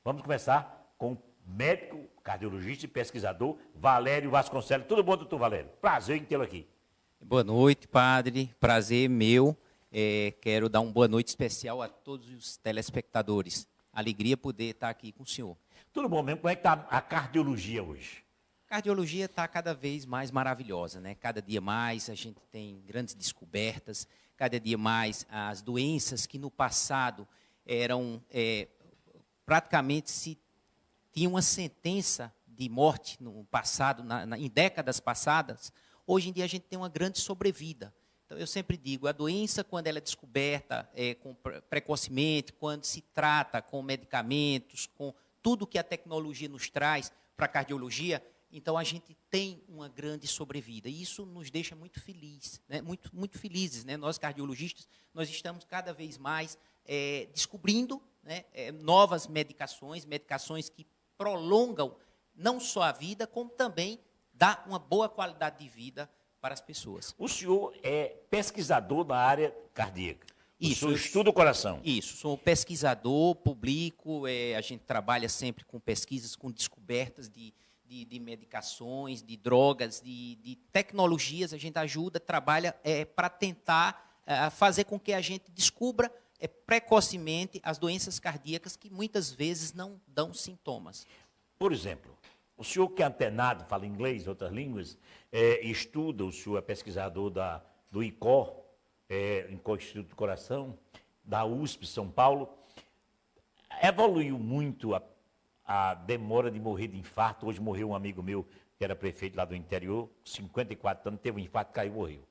Vamos começar com o médico, cardiologista e pesquisador Valério Vasconcelos. Tudo bom, doutor Valério? Prazer em tê-lo aqui. Boa noite, padre. Prazer meu. Quero dar uma boa noite especial a todos os telespectadores. Alegria poder estar aqui com o senhor. Tudo bom mesmo? Como é que está a cardiologia hoje? A cardiologia está cada vez mais maravilhosa, né? Cada dia mais a gente tem grandes descobertas, cada dia mais as doenças que no passado eram praticamente se tinha uma sentença de morte no passado, em décadas passadas, hoje em dia a gente tem uma grande sobrevida. Então, eu sempre digo, a doença, quando ela é descoberta precocemente, quando se trata com medicamentos, com tudo que a tecnologia nos traz para a cardiologia, então a gente tem uma grande sobrevida. E isso nos deixa muito felizes, né? Muito felizes, né? Nós, cardiologistas, nós estamos cada vez mais descobrindo, né, novas medicações que prolongam não só a vida, como também dá uma boa qualidade de vida para as pessoas. O senhor é pesquisador na área cardíaca. Isso. O senhor estuda o coração. Isso. Sou pesquisador, publico, a gente trabalha sempre com pesquisas, com descobertas de medicações, de drogas, de tecnologias. A gente ajuda, trabalha para tentar fazer com que a gente descubra precocemente as doenças cardíacas que muitas vezes não dão sintomas. Por exemplo, o senhor que é antenado, fala inglês, outras línguas, estuda, o senhor é pesquisador do ICOR, Instituto do Coração, da USP, São Paulo. Evoluiu muito a demora de morrer de infarto. Hoje morreu um amigo meu, que era prefeito lá do interior, 54 anos, teve um infarto, caiu e morreu.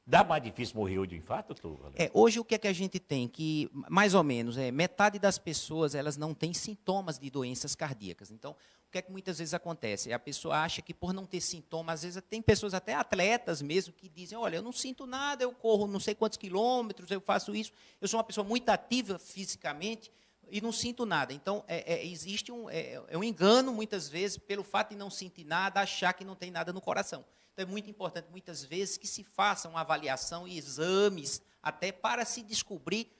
Dá mais difícil morrer hoje de infarto, doutor? Hoje o que é que a gente tem? Que, mais ou menos, metade das pessoas elas não têm sintomas de doenças cardíacas. Então, o que é que muitas vezes acontece? A pessoa acha que por não ter sintomas, às vezes tem pessoas, até atletas mesmo, que dizem, olha, eu não sinto nada, eu corro não sei quantos quilômetros, eu faço isso, eu sou uma pessoa muito ativa fisicamente e não sinto nada. Então, existe um engano, muitas vezes, pelo fato de não sentir nada, achar que não tem nada no coração. Então, é muito importante, muitas vezes, que se faça uma avaliação e exames, até para se descobrir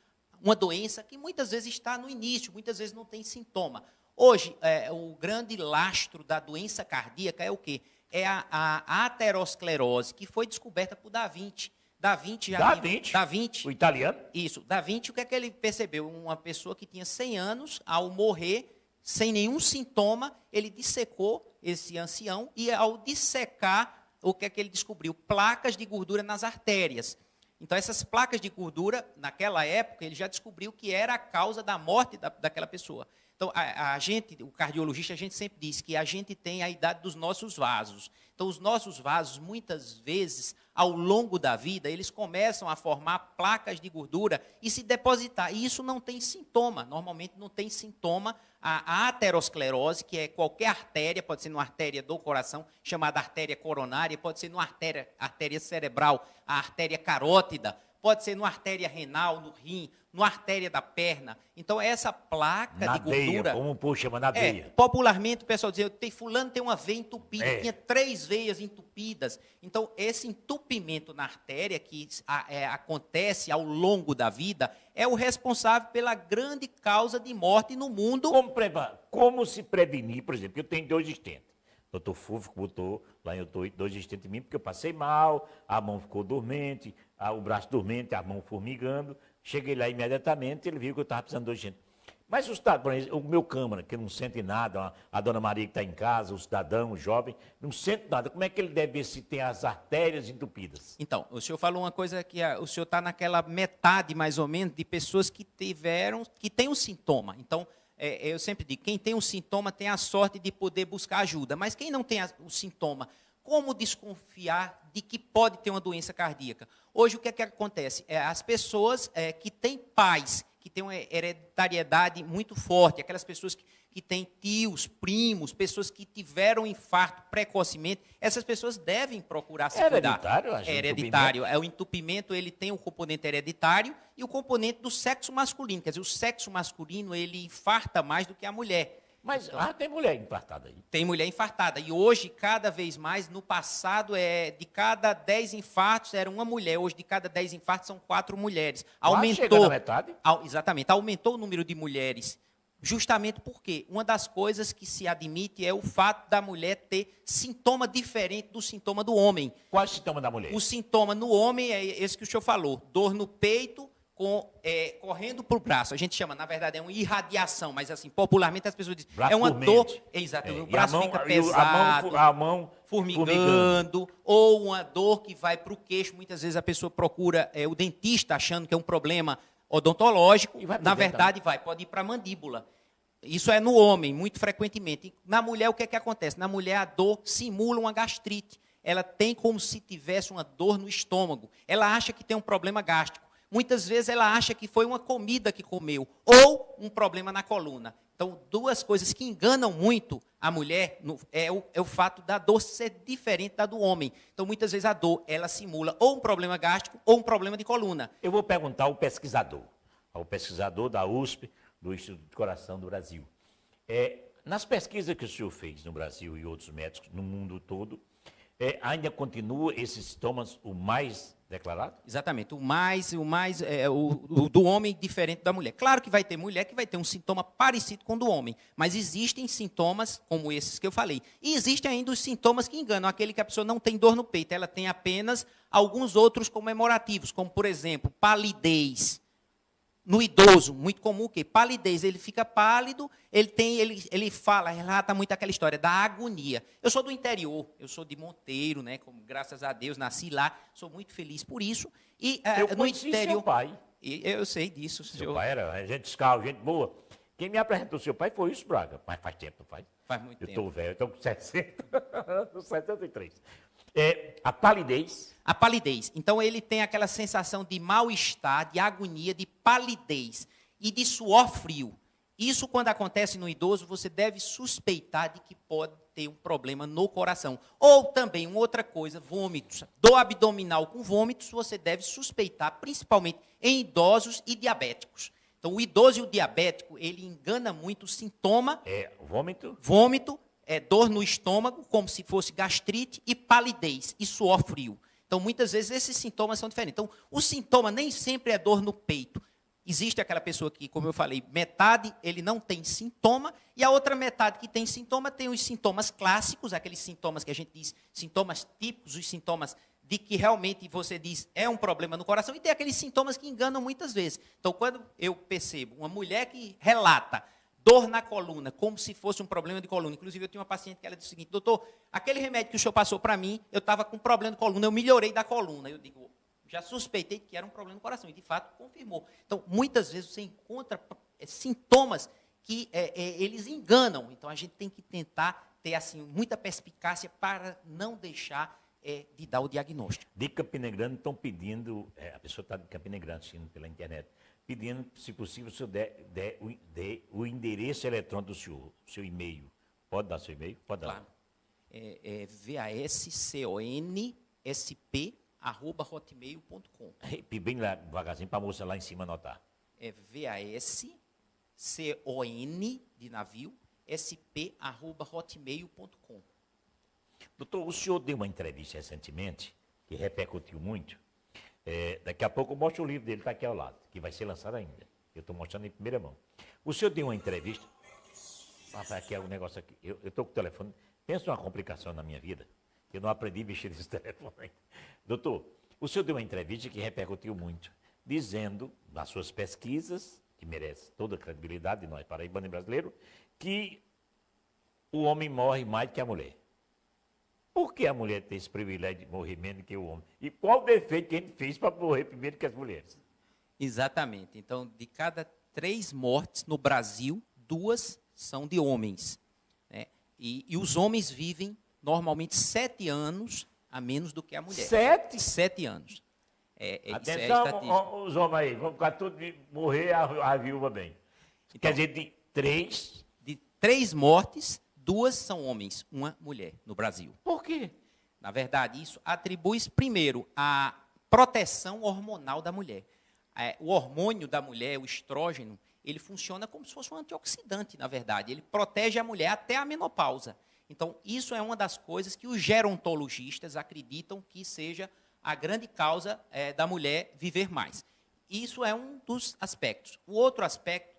uma doença que muitas vezes está no início, muitas vezes não tem sintoma. Hoje, o grande lastro da doença cardíaca é o quê? É a aterosclerose, que foi descoberta por Da Vinci. Da Vinci? O italiano? Isso. Da Vinci, o que é que ele percebeu? Uma pessoa que tinha 100 anos, ao morrer, sem nenhum sintoma, ele dissecou esse ancião e, ao dissecar, o que é que ele descobriu? Placas de gordura nas artérias. Então, essas placas de gordura, naquela época, ele já descobriu que era a causa da morte daquela pessoa. Então, a gente, o cardiologista, a gente sempre diz que a gente tem a idade dos nossos vasos. Então, os nossos vasos, muitas vezes, ao longo da vida, eles começam a formar placas de gordura e se depositar. E isso não tem sintoma. Normalmente não tem sintoma. A aterosclerose, que é qualquer artéria, pode ser numa artéria do coração, chamada artéria coronária, pode ser numa artéria cerebral, a artéria carótida, pode ser numa artéria renal, no rim, numa artéria da perna. Então, essa placa na de gordura... veia, como o povo chama, na veia. Popularmente, o pessoal dizia, fulano tem uma veia entupida, tinha 3 veias entupidas. Então, esse entupimento na artéria, que acontece ao longo da vida, é o responsável pela grande causa de morte no mundo. Como se prevenir, por exemplo, eu tenho 2 estentes. O doutor Fulvio botou lá em 2 estentes em mim, porque eu passei mal, a mão ficou dormente, o braço dormente, a mão formigando. Cheguei lá imediatamente, ele viu que eu estava precisando de 2 estentes. Mas o meu câmara, que não sente nada, a dona Maria que está em casa, o cidadão, o jovem, não sente nada. Como é que ele deve ver se tem as artérias entupidas? Então, o senhor falou uma coisa que o senhor está naquela metade, mais ou menos, de pessoas que têm um sintoma. Então, eu sempre digo, quem tem um sintoma tem a sorte de poder buscar ajuda. Mas quem não tem o sintoma, como desconfiar de que pode ter uma doença cardíaca? Hoje, o que é que acontece? As pessoas que têm pais, que têm uma hereditariedade muito forte, aquelas pessoas que têm tios, primos, pessoas que tiveram infarto precocemente, essas pessoas devem procurar se cuidar. Hereditário? É hereditário. O entupimento ele tem o componente hereditário e o componente do sexo masculino. Quer dizer, o sexo masculino ele infarta mais do que a mulher. Mas tem mulher infartada aí. Tem mulher infartada. E hoje, cada vez mais, no passado, de cada 10 infartos era uma mulher. Hoje, de cada 10 infartos, são 4 mulheres. Chega na metade? Exatamente. Aumentou o número de mulheres Justamente porque uma das coisas que se admite é o fato da mulher ter sintoma diferente do sintoma do homem. Qual é o sintoma da mulher? O sintoma no homem é esse que o senhor falou, dor no peito, correndo para o braço. A gente chama, na verdade, é uma irradiação, mas assim, popularmente as pessoas dizem, Braço é uma dormente. dor, exato, o E a braço mão- fica e o- pesado, a mão formigando, ou uma dor que vai para o queixo. Muitas vezes a pessoa procura o dentista achando que é um problema odontológico, E vai pro na dente verdade pode ir para a mandíbula. Isso é no homem, muito frequentemente. Na mulher, o que é que acontece? Na mulher, a dor simula uma gastrite. Ela tem como se tivesse uma dor no estômago. Ela acha que tem um problema gástrico. Muitas vezes ela acha que foi uma comida que comeu, ou um problema na coluna. Então, duas coisas que enganam muito a mulher é o fato da dor ser diferente da do homem. Então, muitas vezes a dor, ela simula ou um problema gástrico ou um problema de coluna. Eu vou perguntar ao pesquisador da USP, do Instituto de Coração do Brasil. Nas pesquisas que o senhor fez no Brasil e outros médicos no mundo todo, ainda continua esses sintomas o mais declarado? Exatamente. O do homem diferente da mulher. Claro que vai ter mulher que vai ter um sintoma parecido com o do homem, mas existem sintomas como esses que eu falei. E existem ainda os sintomas que enganam. Aquele que a pessoa não tem dor no peito, ela tem apenas alguns outros comemorativos, como, por exemplo, palidez. No idoso, muito comum o quê? Palidez. Ele fica pálido, ele relata muito aquela história da agonia. Eu sou do interior, eu sou de Monteiro, né? Como, graças a Deus, nasci lá, sou muito feliz por isso. E Eu no conheci interior. seu pai. Eu sei disso, Seu pai era gente fiscal, gente boa. Quem me apresentou seu pai foi isso, Braga. Mas faz tempo, não faz? Faz muito Eu tempo. estou velho, eu estou com 60, 73. A palidez. A palidez. Então, ele tem aquela sensação de mal-estar, de agonia, de palidez e de suor frio. Isso, quando acontece no idoso, você deve suspeitar de que pode ter um problema no coração. Ou também, uma outra coisa, vômitos. Dor abdominal com vômitos, você deve suspeitar, principalmente em idosos e diabéticos. Então, o idoso e o diabético, ele engana muito o sintoma. Vômito. Vômito, dor no estômago, como se fosse gastrite, e palidez, e suor frio. Então, muitas vezes, esses sintomas são diferentes. Então, o sintoma nem sempre é dor no peito. Existe aquela pessoa que, como eu falei, metade ele não tem sintoma, e a outra metade que tem sintoma tem os sintomas clássicos, aqueles sintomas que a gente diz, sintomas típicos, os sintomas de que realmente você diz é um problema no coração, e tem aqueles sintomas que enganam muitas vezes. Então, quando eu percebo uma mulher que relata dor na coluna, como se fosse um problema de coluna. Inclusive, eu tinha uma paciente que ela disse o seguinte: doutor, aquele remédio que o senhor passou para mim, eu estava com problema de coluna, eu melhorei da coluna. Eu digo, já suspeitei que era um problema no coração, e de fato confirmou. Então, muitas vezes você encontra sintomas que eles enganam. Então, a gente tem que tentar ter assim muita perspicácia para não deixar de dar o diagnóstico. De Campina Grande estão pedindo, a pessoa está de Campina Grande assistindo pela internet, pedindo, se possível, o senhor der o endereço eletrônico do senhor, o seu e-mail. Pode dar seu e-mail? Pode dar. Claro. vasconsp@hotmail.com. Repita bem lá, devagarzinho, para a moça lá em cima anotar. vascon de navio, sp@hotmail.com. Doutor, o senhor deu uma entrevista recentemente, que repercutiu muito. Daqui a pouco eu mostro o livro dele, está aqui ao lado, que vai ser lançado ainda. Eu estou mostrando em primeira mão. O senhor deu uma entrevista. Rapaz, aqui é um negócio aqui. Eu estou com o telefone. Pensa numa complicação na minha vida. Eu não aprendi a mexer nesse telefone ainda. Doutor, o senhor deu uma entrevista que repercutiu muito, dizendo, nas suas pesquisas, que merece toda a credibilidade de nós, paraibanos e brasileiros, que o homem morre mais do que a mulher. Por que a mulher tem esse privilégio de morrer menos que o homem? E qual o defeito que a gente fez para morrer primeiro que as mulheres? Exatamente. Então, de cada 3 mortes no Brasil, 2 são de homens. Né? E os homens vivem, normalmente, 7 anos a menos do que a mulher. 7? 7 anos. Atenção, os homens aí, vão ficar todos de morrer a viúva bem. Então, quer dizer, de 3... De 3 mortes, 2 são homens, 1 mulher no Brasil. Por quê? Na verdade, isso atribui-se, primeiro, à proteção hormonal da mulher. O hormônio da mulher, o estrógeno, ele funciona como se fosse um antioxidante, na verdade. Ele protege a mulher até a menopausa. Então, isso é uma das coisas que os gerontologistas acreditam que seja a grande causa da mulher viver mais. Isso é um dos aspectos. O outro aspecto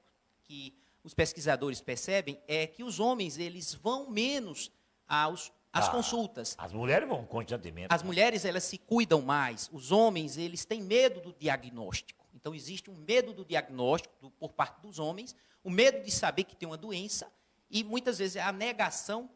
que os pesquisadores percebem é que os homens eles vão menos às consultas. As mulheres vão constantemente. As mulheres elas se cuidam mais. Os homens eles têm medo do diagnóstico. Então existe um medo do diagnóstico por parte dos homens, o medo de saber que tem uma doença e muitas vezes a negação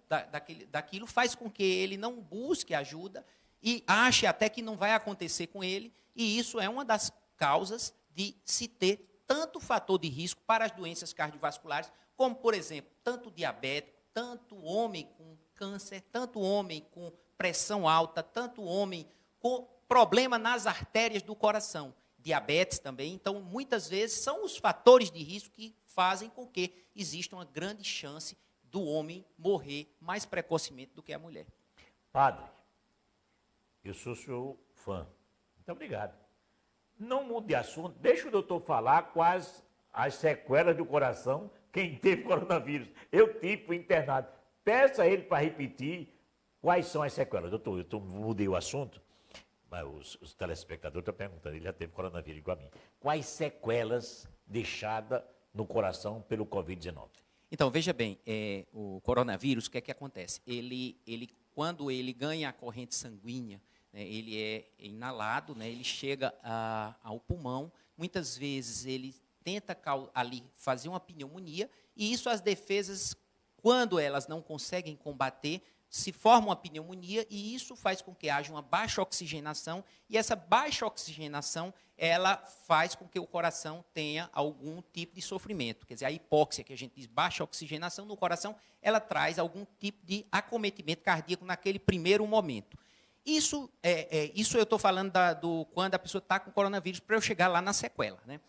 daquilo faz com que ele não busque ajuda e ache até que não vai acontecer com ele. E isso é uma das causas de se ter tanto fator de risco para as doenças cardiovasculares, como, por exemplo, tanto diabetes, tanto homem com câncer, tanto homem com pressão alta, tanto homem com problema nas artérias do coração, diabetes também. Então, muitas vezes, são os fatores de risco que fazem com que exista uma grande chance do homem morrer mais precocemente do que a mulher. Padre, eu sou seu fã. Muito obrigado. Não mude de assunto, deixa o doutor falar quais as sequelas do coração quem teve coronavírus. Eu tive, fui internado. Peça a ele para repetir quais são as sequelas. Doutor, eu mudei o assunto, mas os telespectadores estão perguntando, ele já teve coronavírus igual a mim. Quais sequelas deixadas no coração pelo Covid-19? Então, veja bem, o coronavírus, o que é que acontece? Quando ele ganha a corrente sanguínea, né, ele é inalado, né, ele chega ao pulmão, muitas vezes ele tenta ali fazer uma pneumonia, e isso as defesas, quando elas não conseguem combater, se forma uma pneumonia, e isso faz com que haja uma baixa oxigenação, e essa baixa oxigenação, ela faz com que o coração tenha algum tipo de sofrimento. Quer dizer, a hipóxia, que a gente diz baixa oxigenação no coração, ela traz algum tipo de acometimento cardíaco naquele primeiro momento. Isso eu estou falando quando a pessoa está com coronavírus, para eu chegar lá na sequela, né?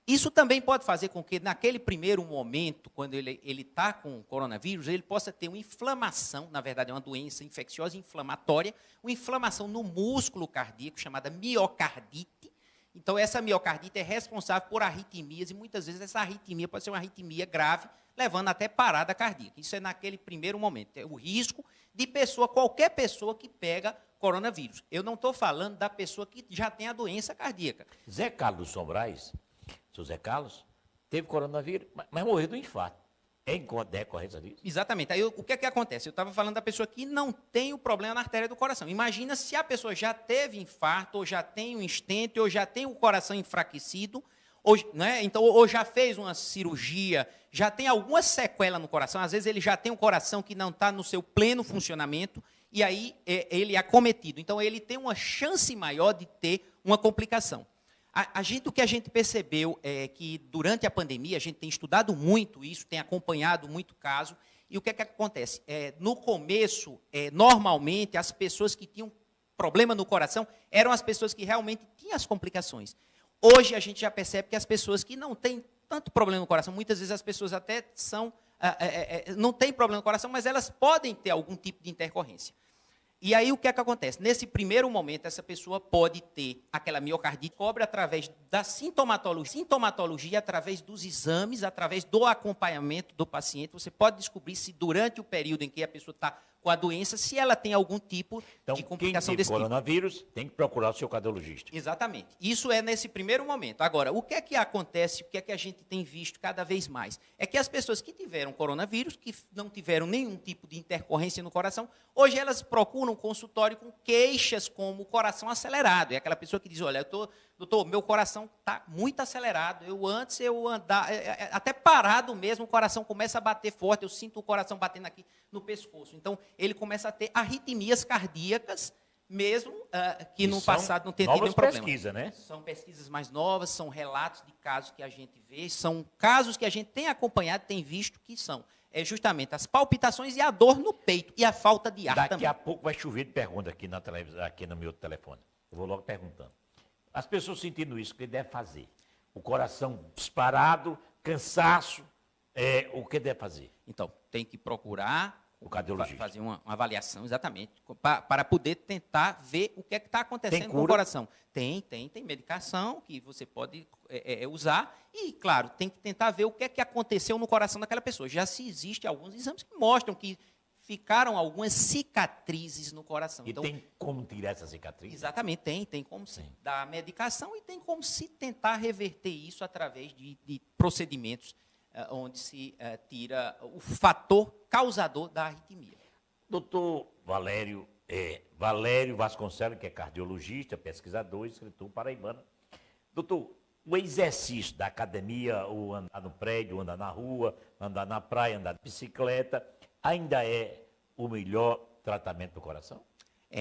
Isso também pode fazer com que, naquele primeiro momento, quando ele está com coronavírus, ele possa ter uma inflamação, na verdade é uma doença infecciosa inflamatória, uma inflamação no músculo cardíaco, chamada miocardite. Então, essa miocardite é responsável por arritmias, e muitas vezes essa arritmia pode ser uma arritmia grave, levando até parada cardíaca. Isso é naquele primeiro momento. É o risco de qualquer pessoa que pega coronavírus. Eu não estou falando da pessoa que já tem a doença cardíaca. Zé Carlos Sombrais, seu Zé Carlos, teve coronavírus, mas morreu do infarto. É decorrência disso? Exatamente. Aí, o que é que acontece? Eu estava falando da pessoa que não tem o problema na artéria do coração. Imagina se a pessoa já teve infarto, ou já tem um stent, ou já tem o coração enfraquecido, ou já fez uma cirurgia, já tem alguma sequela no coração. Às vezes ele já tem um coração que não está no seu pleno funcionamento, e aí ele é acometido. Então, ele tem uma chance maior de ter uma complicação. O que a gente percebeu é que, durante a pandemia, a gente tem estudado muito isso, tem acompanhado muito caso, e o que é que acontece? No começo, normalmente, as pessoas que tinham problema no coração eram as pessoas que realmente tinham as complicações. Hoje, a gente já percebe que as pessoas que não têm tanto problema no coração, muitas vezes as pessoas até não têm problema no coração, mas elas podem ter algum tipo de intercorrência. E aí, o que é que acontece? Nesse primeiro momento, essa pessoa pode ter aquela miocardite, cobre através da sintomatologia, através dos exames, através do acompanhamento do paciente. Você pode descobrir se, durante o período em que a pessoa está com a doença, se ela tem algum tipo de complicação desse tipo. Então, quem tem coronavírus tem que procurar o seu cardiologista. Exatamente. Isso é nesse primeiro momento. Agora, o que é que acontece, o que é que a gente tem visto cada vez mais? É que as pessoas que tiveram coronavírus, que não tiveram nenhum tipo de intercorrência no coração, hoje elas procuram um consultório com queixas como o coração acelerado. É aquela pessoa que diz, olha, doutor, meu coração está muito acelerado. Antes eu andava, até parado mesmo, o coração começa a bater forte, eu sinto o coração batendo aqui no pescoço. Então, ele começa a ter arritmias cardíacas, mesmo que no passado não tenha tido nenhum problema. Pesquisa, né? São pesquisas mais novas, são relatos de casos que a gente vê, são casos que a gente tem acompanhado, tem visto que são justamente as palpitações e a dor no peito e a falta de ar também. Daqui a pouco vai chover de pergunta aqui na televisão, aqui no meu telefone. Eu vou logo perguntando. As pessoas sentindo isso, o que deve fazer? O coração disparado, cansaço, o que deve fazer? Então, tem que procurar o cardiologista. Fazer uma avaliação, exatamente, para poder tentar ver o que é que está acontecendo com o coração. Tem medicação que você pode usar e, claro, tem que tentar ver o que é que aconteceu no coração daquela pessoa. Já se existem alguns exames que mostram que ficaram algumas cicatrizes no coração. E então, tem como tirar essa cicatriz? Exatamente, tem como se dar medicação e tem como se tentar reverter isso através de procedimentos onde se tira o fator causador da arritmia. Doutor Valério Vasconcelos, que é cardiologista, pesquisador, escritor paraibano. Doutor, o exercício da academia, o andar no prédio, o andar na rua, andar na praia, andar de bicicleta, ainda é o melhor tratamento do coração?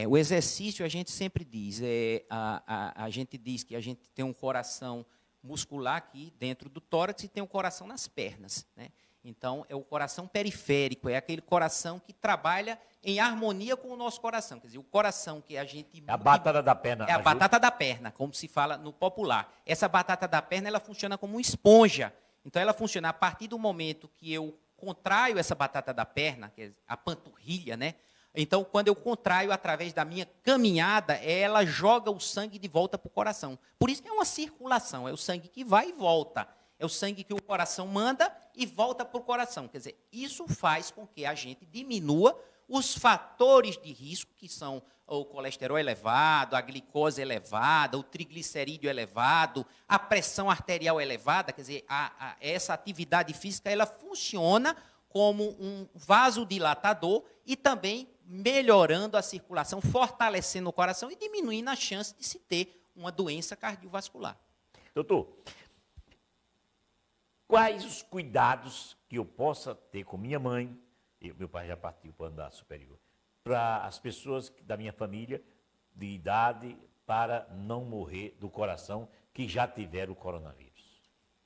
O exercício, a gente sempre diz, a gente diz que a gente tem um coração muscular aqui dentro do tórax e tem um coração nas pernas, né? Então, é o coração periférico, é aquele coração que trabalha em harmonia com o nosso coração. Quer dizer, o coração que a gente... A batata da perna. É a batata da perna, como se fala no popular. Essa batata da perna, ela funciona como uma esponja. Então, ela funciona a partir do momento que eu contraio essa batata da perna, que é a panturrilha, né? Então, quando eu contraio através da minha caminhada, ela joga o sangue de volta para o coração. Por isso que é uma circulação, é o sangue que vai e volta. É o sangue que o coração manda e volta para o coração. Quer dizer, isso faz com que a gente diminua os fatores de risco, que são o colesterol elevado, a glicose elevada, o triglicerídeo elevado, a pressão arterial elevada. Quer dizer, essa atividade física ela funciona como um vasodilatador e também melhorando a circulação, fortalecendo o coração e diminuindo a chance de se ter uma doença cardiovascular. Doutor, quais os cuidados que eu possa ter com minha mãe, meu pai já partiu para o andar superior, para as pessoas da minha família de idade, para não morrer do coração, que já tiveram o coronavírus?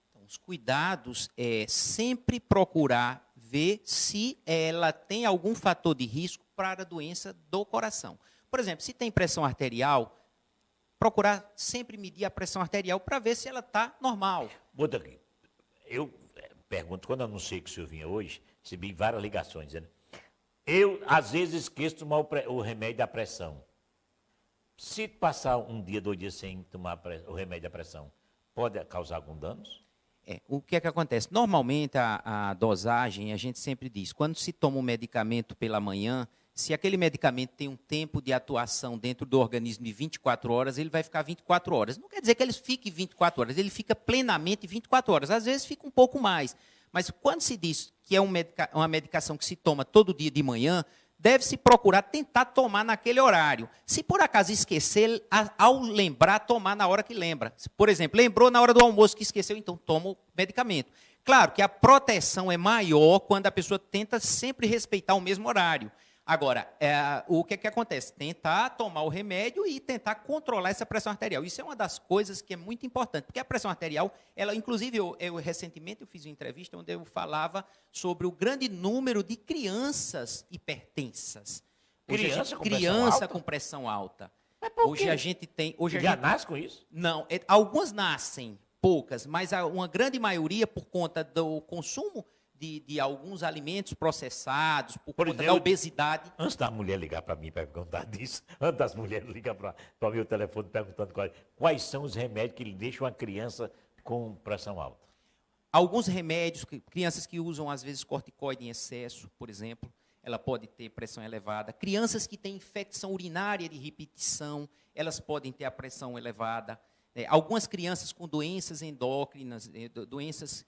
Então, os cuidados é sempre procurar ver se ela tem algum fator de risco para a doença do coração. Por exemplo, se tem pressão arterial, procurar sempre medir a pressão arterial para ver se ela está normal. Bota aqui. Eu pergunto, quando eu anunciei que o senhor vinha hoje, recebi várias ligações dizendo, eu às vezes esqueço de tomar o remédio da pressão. Se passar um dia, 2 dias sem tomar o remédio da pressão, pode causar algum dano? O que é que acontece? Normalmente a dosagem, a gente sempre diz, quando se toma um medicamento pela manhã, se aquele medicamento tem um tempo de atuação dentro do organismo de 24 horas, ele vai ficar 24 horas. Não quer dizer que ele fique 24 horas, ele fica plenamente 24 horas. Às vezes fica um pouco mais. Mas quando se diz que é uma medicação que se toma todo dia de manhã, deve-se procurar tentar tomar naquele horário. Se por acaso esquecer, ao lembrar, tomar na hora que lembra. Por exemplo, lembrou na hora do almoço que esqueceu, então toma o medicamento. Claro que a proteção é maior quando a pessoa tenta sempre respeitar o mesmo horário. Agora, o que acontece? Tentar tomar o remédio e tentar controlar essa pressão arterial. Isso é uma das coisas que é muito importante, porque a pressão arterial, inclusive, recentemente eu fiz uma entrevista onde eu falava sobre o grande número de crianças hipertensas. Criança com pressão alta. Mas por hoje quê? A gente tem... Já nasce com isso? Não, algumas nascem, poucas, mas uma grande maioria, por conta do consumo de alguns alimentos processados, por conta da obesidade. Antes da mulher ligar para mim para perguntar disso, antes das mulheres ligar para o meu telefone perguntando quais são os remédios que deixam a criança com pressão alta? Alguns remédios, crianças que usam às vezes corticoide em excesso, por exemplo, ela pode ter pressão elevada. Crianças que têm infecção urinária de repetição, elas podem ter a pressão elevada. Algumas crianças com doenças endócrinas, doenças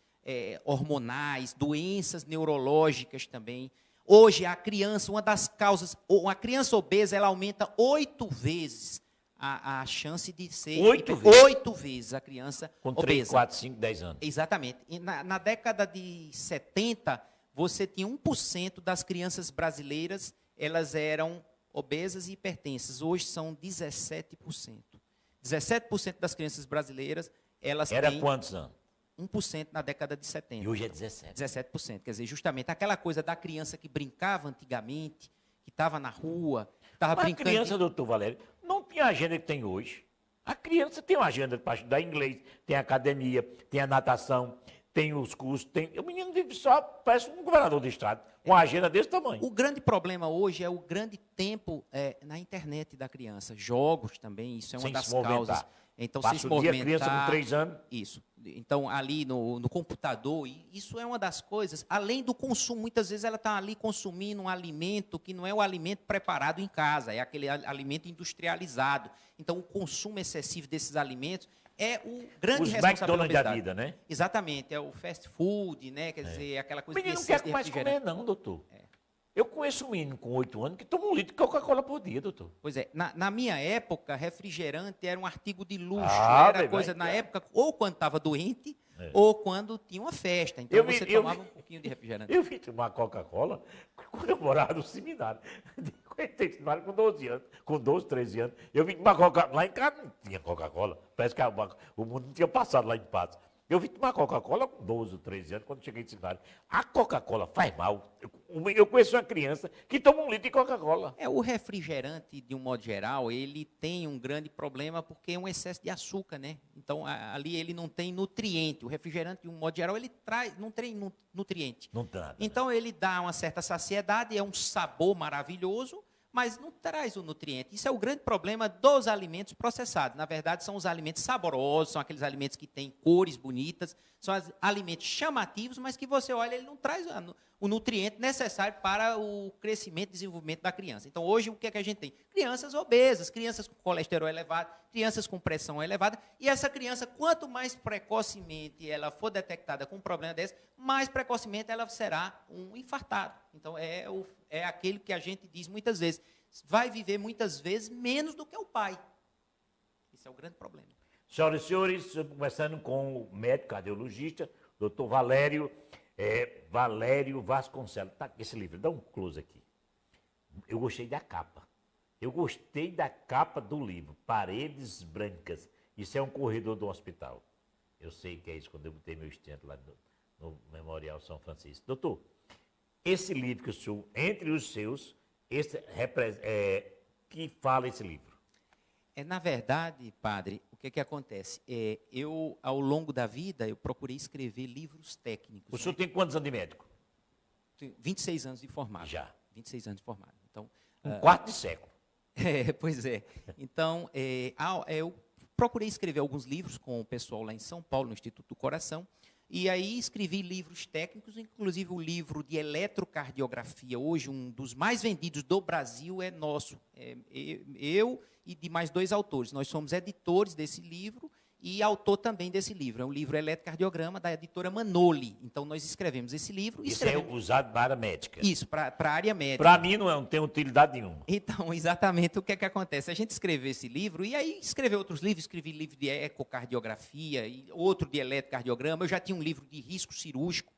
hormonais, doenças neurológicas também. Hoje, a criança, uma das causas, uma criança obesa, ela aumenta 8 vezes a chance de ser... 8 vezes? 8 vezes a criança com obesa. 3, 4, 5, 10 anos. Exatamente. E na década de 70, você tinha 1% das crianças brasileiras, elas eram obesas e hipertensas. Hoje são 17%. 17% das crianças brasileiras, elas têm... Era quantos anos? 1% na década de 70. E hoje é 17%. 17%. Quer dizer, justamente aquela coisa da criança que brincava antigamente, que estava na rua, estava brincando... A criança, doutor Valério, não tinha a agenda que tem hoje. A criança tem uma agenda para estudar inglês, tem a academia, tem a natação, tem os cursos, o menino vive só, parece um governador do estado, com uma agenda desse tamanho. O grande problema hoje é o grande tempo na internet da criança. Jogos também, isso é uma das causas. Então, passa o dia a criança com 3 anos. Isso. Então, ali no computador, isso é uma das coisas. Além do consumo, muitas vezes ela está ali consumindo um alimento que não é o alimento preparado em casa, é aquele alimento industrializado. Então, o consumo excessivo desses alimentos é o grande Os responsável pela McDonald's da obesidade. vida, né? Exatamente, é o fast food, né? Quer dizer, aquela O coisa de menino não excesso quer de mais refrigerante. comer, não, doutor. Eu conheço um menino com 8 anos que toma 1 litro de Coca-Cola por dia, doutor. Pois é, na minha época, refrigerante era um artigo de luxo. Ah, Era bem, coisa, vai, na é. época, ou quando estava doente, É. ou quando tinha uma festa. Então Eu vi- você eu tomava vi- um pouquinho de refrigerante. Eu vim tomar Coca-Cola quando eu morava no seminário. Eu entrei no seminário com 12 anos, com 12, 13 anos. Eu vim tomar Coca-Cola. Lá em casa não tinha Coca-Cola. Parece que o mundo não tinha passado lá em Patos. Eu vim tomar Coca-Cola com 12, 13 anos, quando cheguei no seminário. A Coca-Cola faz mal. Eu conheço uma criança que toma 1 litro de Coca-Cola. O refrigerante, de um modo geral, ele tem um grande problema porque é um excesso de açúcar, né? Então, ali ele não tem nutriente. O refrigerante, de um modo geral, ele não tem nutriente. Não tem nada. Então, ele dá uma certa saciedade, é um sabor maravilhoso, mas não traz o nutriente. Isso é o grande problema dos alimentos processados. Na verdade, são os alimentos saborosos, são aqueles alimentos que têm cores bonitas, são alimentos chamativos, mas que você olha, ele não traz o nutriente necessário para o crescimento e desenvolvimento da criança. Então, hoje, o que é que a gente tem? Crianças obesas, crianças com colesterol elevado, crianças com pressão elevada, e essa criança, quanto mais precocemente ela for detectada com um problema desse, mais precocemente ela será um infartado. Então, é aquele que a gente diz muitas vezes, vai viver muitas vezes menos do que o pai. Esse é o grande problema. Senhoras e senhores, conversando com o médico cardiologista, doutor Valério Vasconcelos. Tá, esse livro, dá um close aqui. Eu gostei da capa. Eu gostei da capa do livro, Paredes Brancas. Isso é um corredor do hospital. Eu sei que é isso quando eu botei meu estento lá no Memorial São Francisco. Doutor, esse livro que o senhor, entre os seus, que fala esse livro? Na verdade, padre, o que acontece? Eu, ao longo da vida, eu procurei escrever livros técnicos. O senhor tem quantos anos de médico? Tenho 26 anos de formado. Já. 26 anos de formado. Então, Um quarto de século. Pois é. Então, eu procurei escrever alguns livros com o pessoal lá em São Paulo, no Instituto do Coração, e aí escrevi livros técnicos, inclusive o livro de eletrocardiografia, hoje um dos mais vendidos do Brasil é nosso. Eu e de mais 2 autores. Nós somos editores desse livro e autor também desse livro. É um livro Eletrocardiograma, da editora Manoli. Então, nós escrevemos esse livro. Isso é usado para a área médica. Isso, para a área médica. Para mim não tem utilidade nenhuma. Então, exatamente o que acontece? A gente escreveu esse livro, e aí escreveu outros livros, escrevi livro de ecocardiografia, e outro de eletrocardiograma, eu já tinha um livro de risco cirúrgico,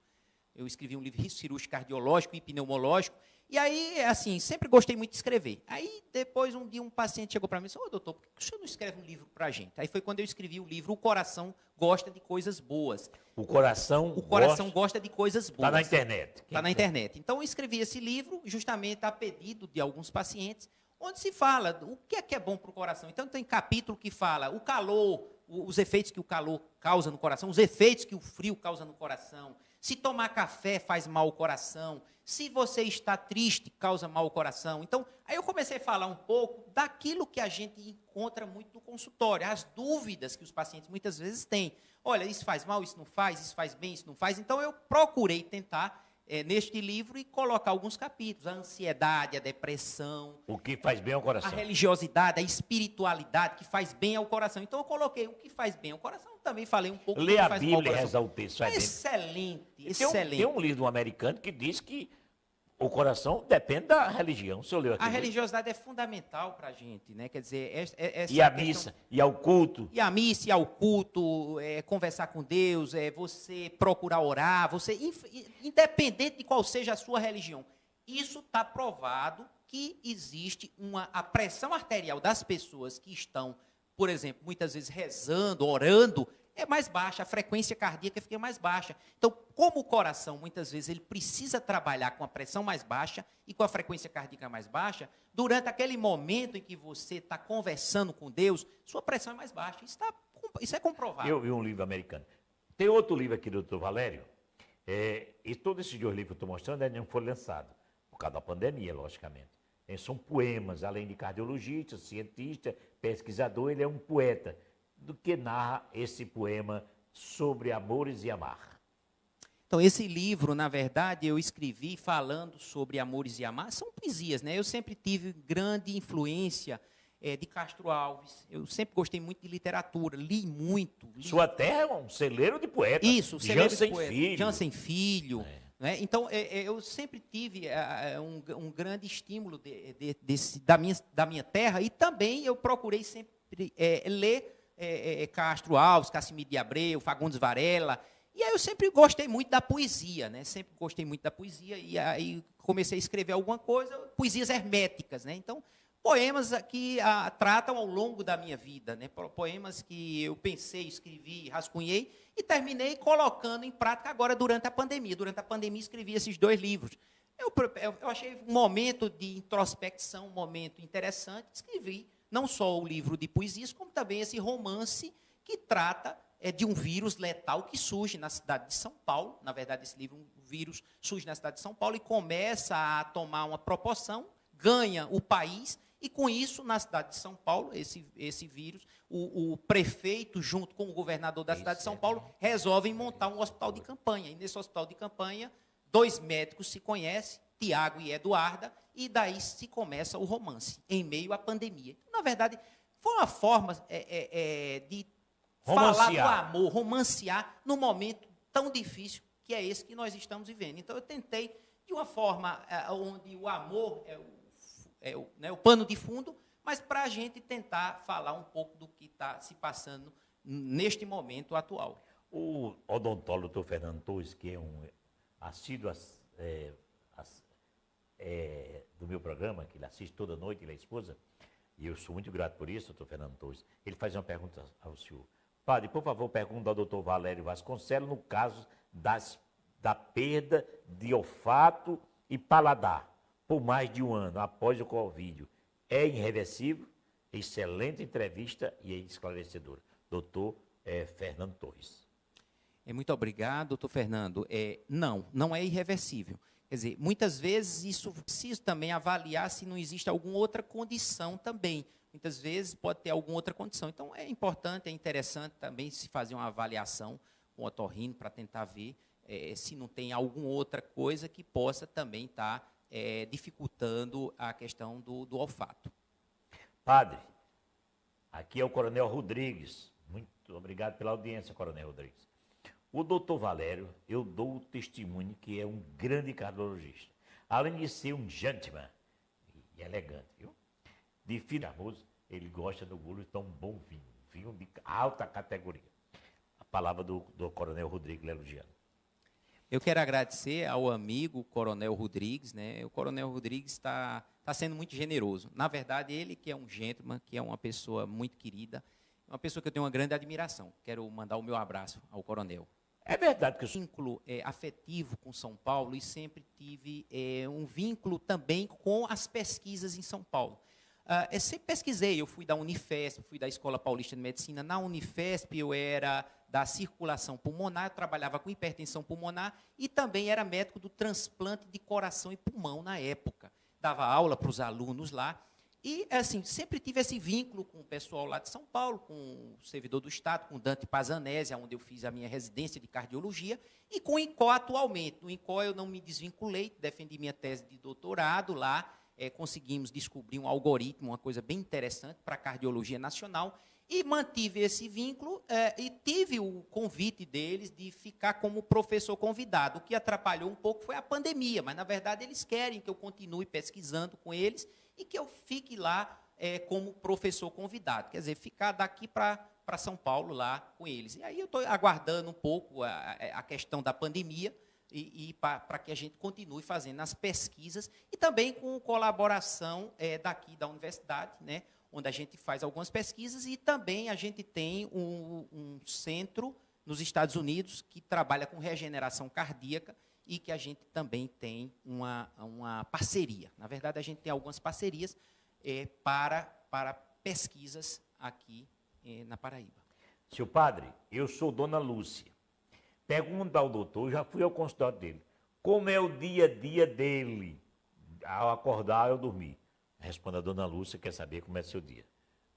eu escrevi um livro de risco cirúrgico cardiológico e pneumológico, e aí, assim, sempre gostei muito de escrever. Aí, depois, um dia, um paciente chegou para mim e disse, doutor, por que o senhor não escreve um livro para a gente? Aí foi quando eu escrevi o livro O Coração Gosta de Coisas Boas. O coração gosta de coisas boas. Está na internet. Está na internet. Então, eu escrevi esse livro justamente a pedido de alguns pacientes, onde se fala o que é bom para o coração. Então, tem capítulo que fala o calor, os efeitos que o calor causa no coração, os efeitos que o frio causa no coração. Se tomar café faz mal ao coração. Se você está triste, causa mal ao coração. Então, aí eu comecei a falar um pouco daquilo que a gente encontra muito no consultório, as dúvidas que os pacientes muitas vezes têm. Olha, isso faz mal, isso faz bem, isso não faz. Então, eu procurei tentar, neste livro, e colocar alguns capítulos. A ansiedade, a depressão. O que faz bem ao coração. A religiosidade, a espiritualidade, que faz bem ao coração. Então, eu coloquei o que faz bem ao coração. Também falei um pouco do que Lê a faz mal ao Bíblia e coração. rezar o texto. Excelente, Tem excelente. um livro de um americano que diz que o coração depende da religião. O senhor leu aqui? A religiosidade é fundamental para a gente, né? Quer dizer, essa E a questão... missa, e ao culto. E a missa, e ao culto, conversar com Deus, você procurar orar, independente de qual seja a sua religião. Isso está provado que existe a pressão arterial das pessoas que estão, por exemplo, muitas vezes rezando, orando, é mais baixa, a frequência cardíaca fica mais baixa. Então, como o coração, muitas vezes, ele precisa trabalhar com a pressão mais baixa e com a frequência cardíaca mais baixa, durante aquele momento em que você está conversando com Deus, sua pressão é mais baixa. Isso é comprovado. Eu vi um livro americano. Tem outro livro aqui do doutor Valério, e todos esses 2 livros que eu estou mostrando ainda não foram lançados, por causa da pandemia, logicamente. São poemas, além de cardiologista, cientista, pesquisador, ele é um poeta, do que narra esse poema sobre amores e amar. Então, esse livro, na verdade, eu escrevi falando sobre amores e amar. São poesias, né? Eu sempre tive grande influência de Castro Alves. Eu sempre gostei muito de literatura, li muito. Sua terra é um celeiro de poetas. Isso, celeiro Jansen de poeta. Filho. Jansen Filho. Né? Então, eu sempre tive um grande estímulo da minha terra, e também eu procurei sempre ler Castro Alves, Casimiro de Abreu, Fagundes Varela. E aí eu sempre gostei muito da poesia, né? Sempre gostei muito da poesia, e aí comecei a escrever alguma coisa, poesias herméticas, né? Então, poemas que tratam ao longo da minha vida, né? Poemas que eu pensei, escrevi, rascunhei e terminei colocando em prática agora durante a pandemia. Durante a pandemia escrevi esses 2 livros. Eu achei um momento de introspecção, um momento interessante. Escrevi não só o livro de poesias, como também esse romance que trata de um vírus letal que surge na cidade de São Paulo. Na verdade, esse livro, um vírus, surge na cidade de São Paulo e começa a tomar uma proporção, ganha o país, e com isso, na cidade de São Paulo, esse vírus, o prefeito, junto com o governador da cidade de São Paulo, resolvem montar um hospital de campanha. E nesse hospital de campanha, 2 médicos se conhecem, Tiago e Eduarda, e daí se começa o romance, em meio à pandemia. Na verdade, foi uma forma de falar do amor, romancear num momento tão difícil que é esse que nós estamos vivendo. Então, eu tentei, de uma forma onde o amor é o pano de fundo, mas para a gente tentar falar um pouco do que está se passando neste momento atual. O odontólogo Dr. Fernando Torres, que é um assíduo do meu programa, que ele assiste toda noite, ele é a esposa, e eu sou muito grato por isso, Dr. Fernando Torres. Ele faz uma pergunta ao senhor. Padre, por favor, pergunta ao doutor Valério Vasconcelos no caso da perda de olfato e paladar por mais de 1 ano após o Covid. É irreversível? Excelente entrevista e esclarecedora. Doutor Fernando Torres. Muito obrigado, doutor Fernando. Não é irreversível. Quer dizer, muitas vezes isso precisa também avaliar se não existe alguma outra condição também. Muitas vezes pode ter alguma outra condição. Então, é importante, é interessante também se fazer uma avaliação com o otorrino para tentar ver se não tem alguma outra coisa que possa também estar dificultando a questão do olfato. Padre, aqui é o Coronel Rodrigues. Muito obrigado pela audiência, Coronel Rodrigues. O doutor Valério, eu dou o testemunho que é um grande cardiologista. Além de ser um gentleman e elegante, viu? De fino charmoso, ele gosta do bolo de tão bom vinho de alta categoria. A palavra do Coronel Rodrigues elogiando. Eu quero agradecer ao amigo Coronel Rodrigues, né? O Coronel Rodrigues está sendo muito generoso. Na verdade, ele que é um gentleman, que é uma pessoa muito querida, uma pessoa que eu tenho uma grande admiração. Quero mandar o meu abraço ao Coronel. É verdade que o vínculo afetivo com São Paulo, e sempre tive um vínculo também com as pesquisas em São Paulo. Eu sempre pesquisei, eu fui da Unifesp, fui da Escola Paulista de Medicina. Na Unifesp eu era da circulação pulmonar, eu trabalhava com hipertensão pulmonar e também era médico do transplante de coração e pulmão na época. Dava aula para os alunos lá. E, assim, sempre tive esse vínculo com o pessoal lá de São Paulo, com o servidor do Estado, com Dante Pazanese, onde eu fiz a minha residência de cardiologia, e com o INCO atualmente. No INCO eu não me desvinculei, defendi minha tese de doutorado lá, conseguimos descobrir um algoritmo, uma coisa bem interessante para a cardiologia nacional, e mantive esse vínculo e tive o convite deles de ficar como professor convidado. O que atrapalhou um pouco foi a pandemia, mas, na verdade, eles querem que eu continue pesquisando com eles e que eu fique lá como professor convidado. Quer dizer, ficar daqui para São Paulo lá com eles. E aí eu estou aguardando um pouco a questão da pandemia e para que a gente continue fazendo as pesquisas e também com colaboração daqui da universidade, né, onde a gente faz algumas pesquisas, e também a gente tem um centro nos Estados Unidos que trabalha com regeneração cardíaca e que a gente também tem uma parceria. Na verdade, a gente tem algumas parcerias para pesquisas aqui na Paraíba. Seu padre, eu sou Dona Lúcia. Pergunta ao doutor, já fui ao consultório dele, como é o dia a dia dele, ao acordar ou dormir? Responda a Dona Lúcia, quer saber como é seu dia.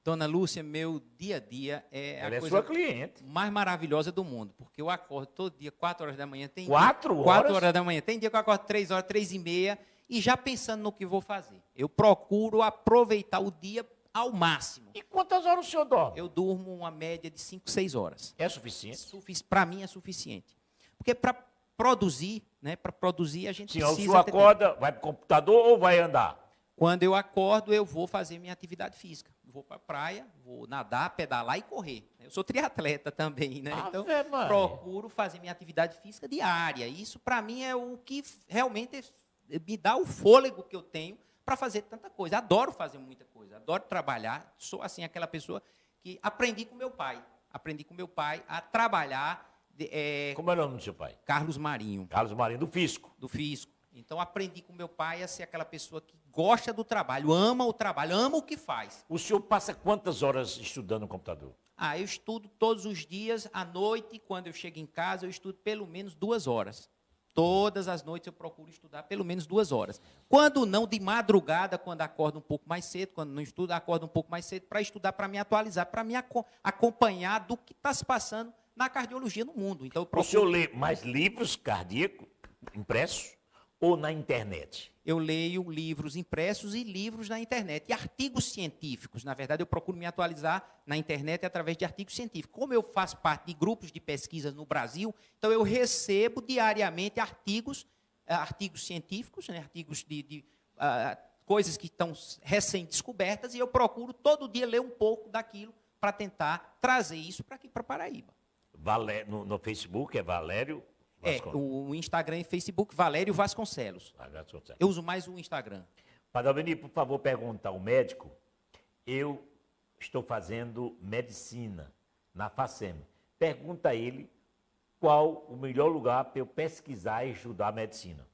Dona Lúcia, meu dia a dia é Ela a coisa sua cliente. mais maravilhosa do mundo, porque eu acordo todo dia, 4 horas da manhã. Tem 4 horas? 4 horas da manhã. Tem dia que eu acordo 3 horas, 3 e meia, e já pensando no que vou fazer. Eu procuro aproveitar o dia ao máximo. E quantas horas o senhor dorme? Eu durmo uma média de 5, 6 horas. É suficiente? Para mim é suficiente. Porque para produzir, né, a gente Sim, o precisa senhor acorda, vai para o computador ou vai andar? Quando eu acordo, eu vou fazer minha atividade física. Vou para a praia, vou nadar, pedalar e correr. Eu sou triatleta também, né? Então, procuro fazer minha atividade física diária. Isso, para mim, é o que realmente me dá o fôlego que eu tenho para fazer tanta coisa. Adoro fazer muita coisa, adoro trabalhar. Sou, assim, aquela pessoa que aprendi com meu pai. Aprendi com meu pai a trabalhar. Como é o nome do seu pai? Carlos Marinho. Carlos Marinho, do Fisco. Do Fisco. Então, aprendi com meu pai a ser aquela pessoa que gosta do trabalho, ama o que faz. O senhor passa quantas horas estudando no computador? Eu estudo todos os dias, à noite, quando eu chego em casa, eu estudo pelo menos 2 horas. Todas as noites eu procuro estudar pelo menos 2 horas. Quando não, de madrugada, quando acordo um pouco mais cedo, quando não estudo, acordo um pouco mais cedo para estudar, para me atualizar, para me acompanhar do que está se passando na cardiologia no mundo. Então, O senhor lê mais livros cardíacos impressos ou na internet? Eu leio livros impressos e livros na internet. E artigos científicos. Na verdade, eu procuro me atualizar na internet através de artigos científicos. Como eu faço parte de grupos de pesquisa no Brasil, então eu recebo diariamente artigos científicos, né, artigos de coisas que estão recém-descobertas, e eu procuro todo dia ler um pouco daquilo para tentar trazer isso para aqui, para Paraíba. No Facebook é Valério? O Instagram e Facebook, Valério Vasconcelos. Eu uso mais o Instagram. Padre Alveni, por favor, pergunta ao médico. Eu estou fazendo medicina na FACEM. Pergunta a ele qual o melhor lugar para eu pesquisar e estudar medicina.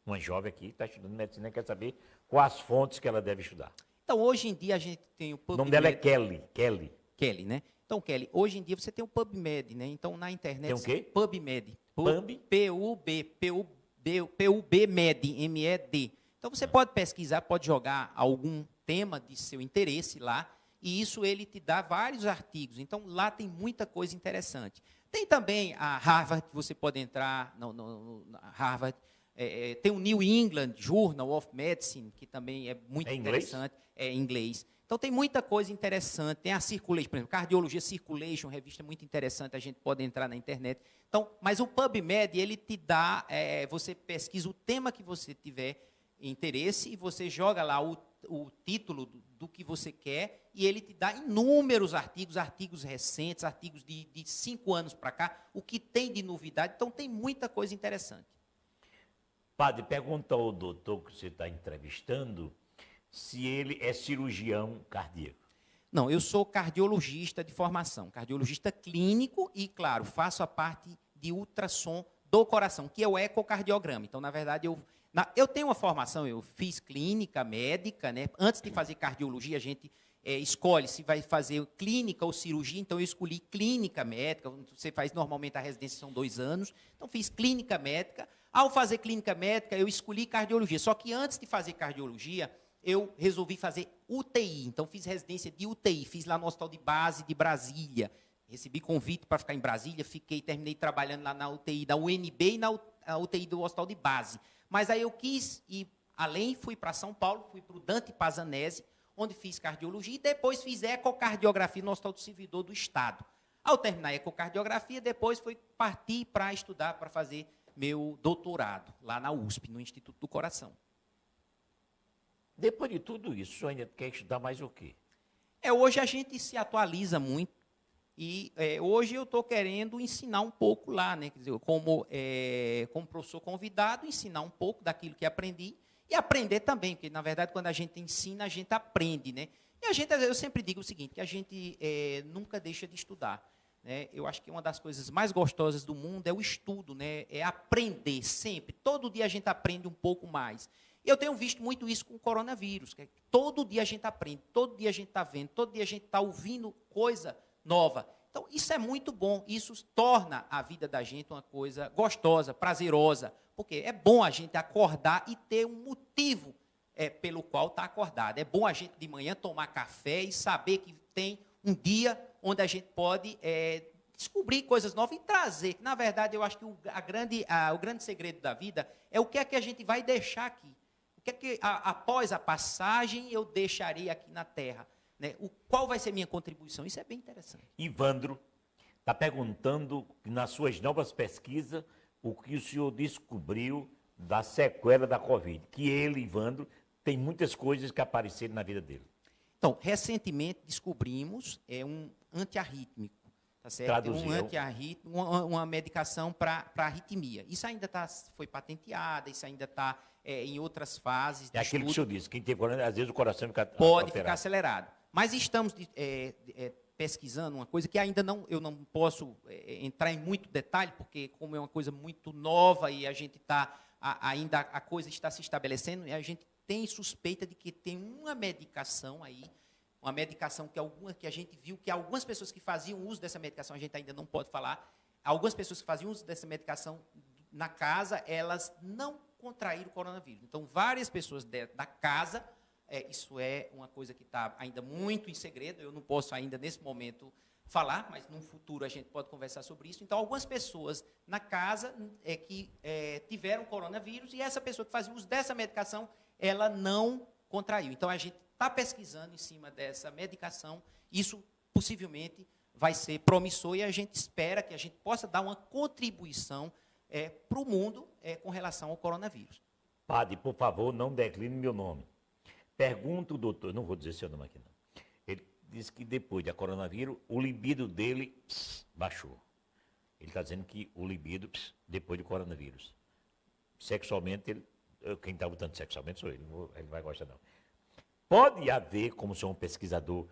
Uma jovem aqui está estudando medicina e quer saber quais fontes que ela deve estudar. Então, hoje em dia, a gente tem o PubMed. O nome dela é Kelly. Kelly, né? Então, Kelly, hoje em dia você tem o PubMed, né? Então, na internet... Tem o quê? PubMed. P-U-B-Med, M-E-D. Então, você pode pesquisar, pode jogar algum tema de seu interesse lá, e isso ele te dá vários artigos. Então, lá tem muita coisa interessante. Tem também a Harvard, que você pode entrar na Harvard. Tem o New England Journal of Medicine, que também é muito interessante. É em inglês. Então, tem muita coisa interessante. Tem a Circulation, por exemplo, Cardiologia Circulation, revista muito interessante, a gente pode entrar na internet. Então, mas o PubMed, ele te dá, você pesquisa o tema que você tiver interesse e você joga lá o título do que você quer e ele te dá inúmeros artigos recentes, artigos de 5 anos para cá, o que tem de novidade. Então, tem muita coisa interessante. Padre, pergunta ao doutor que você está entrevistando se ele é cirurgião cardíaco. Não, eu sou cardiologista de formação, cardiologista clínico e, claro, faço a parte de ultrassom do coração, que é o ecocardiograma. Então, na verdade, eu tenho uma formação, eu fiz clínica médica, né? Antes de fazer cardiologia, a gente escolhe se vai fazer clínica ou cirurgia, então eu escolhi clínica médica, você faz normalmente a residência, são 2 anos, então fiz clínica médica. Ao fazer clínica médica, eu escolhi cardiologia, só que antes de fazer cardiologia, eu resolvi fazer UTI, então fiz residência de UTI, fiz lá no Hospital de Base de Brasília, recebi convite para ficar em Brasília, terminei trabalhando lá na UTI da UNB e na UTI do Hospital de Base. Mas aí eu quis ir além, fui para São Paulo, fui para o Dante Pazanese, onde fiz cardiologia, e depois fiz ecocardiografia no Hospital do Servidor do Estado. Ao terminar a ecocardiografia, depois parti para estudar, para fazer meu doutorado, lá na USP, no Instituto do Coração. Depois de tudo isso, o senhor ainda quer estudar mais o quê? Hoje a gente se atualiza muito e hoje eu estou querendo ensinar um pouco lá, né? Quer dizer, como professor convidado, ensinar um pouco daquilo que aprendi e aprender também, porque, na verdade, quando a gente ensina, a gente aprende, né? E eu sempre digo o seguinte, que a gente nunca deixa de estudar. Né? Eu acho que uma das coisas mais gostosas do mundo é o estudo, né? É aprender sempre. Todo dia a gente aprende um pouco mais. E eu tenho visto muito isso com o coronavírus. Que todo dia a gente aprende, todo dia a gente está vendo, todo dia a gente está ouvindo coisa nova. Então, isso é muito bom. Isso torna a vida da gente uma coisa gostosa, prazerosa. Porque é bom a gente acordar e ter um motivo pelo qual está acordado. É bom a gente de manhã tomar café e saber que tem um dia onde a gente pode descobrir coisas novas e trazer. Na verdade, eu acho que o grande segredo da vida é o que é que a gente vai deixar aqui. O que é que, após a passagem, eu deixarei aqui na Terra. né? Qual vai ser minha contribuição? Isso é bem interessante. Ivandro está perguntando, nas suas novas pesquisas, o que o senhor descobriu da sequela da Covid. Que ele, Ivandro, tem muitas coisas que apareceram na vida dele. Então, recentemente descobrimos um antiarrítmico, tá certo? Traduziu. Um antiarrítmico, uma medicação para arritmia. Isso ainda foi patenteada, isso ainda está em outras fases de É aquilo que o senhor disse, quem tem corona, às vezes o coração fica pode alterado. ficar acelerado. Mas estamos pesquisando uma coisa que ainda eu não posso entrar em muito detalhe, porque como é uma coisa muito nova e a gente está, ainda a coisa está se estabelecendo, e a gente tem suspeita de que tem uma medicação aí, uma medicação que a gente viu que algumas pessoas que faziam uso dessa medicação, a gente ainda não pode falar, algumas pessoas que faziam uso dessa medicação na casa, elas não contraíram o coronavírus. Então, várias pessoas da casa, isso é uma coisa que está ainda muito em segredo, eu não posso ainda, nesse momento, falar, mas no futuro a gente pode conversar sobre isso. Então, algumas pessoas na casa que tiveram coronavírus, e essa pessoa que fazia uso dessa medicação, ela não contraiu. Então, a gente está pesquisando em cima dessa medicação, isso possivelmente vai ser promissor, e a gente espera que a gente possa dar uma contribuição para o mundo com relação ao coronavírus. Padre, por favor, não decline meu nome. Pergunta o doutor, não vou dizer seu nome aqui não. Ele disse que depois da coronavírus, o libido dele baixou. Ele está dizendo que o libido, depois do coronavírus. Sexualmente, quem está lutando sexualmente sou ele, ele não vai gostar não. Pode haver, como sou um pesquisador,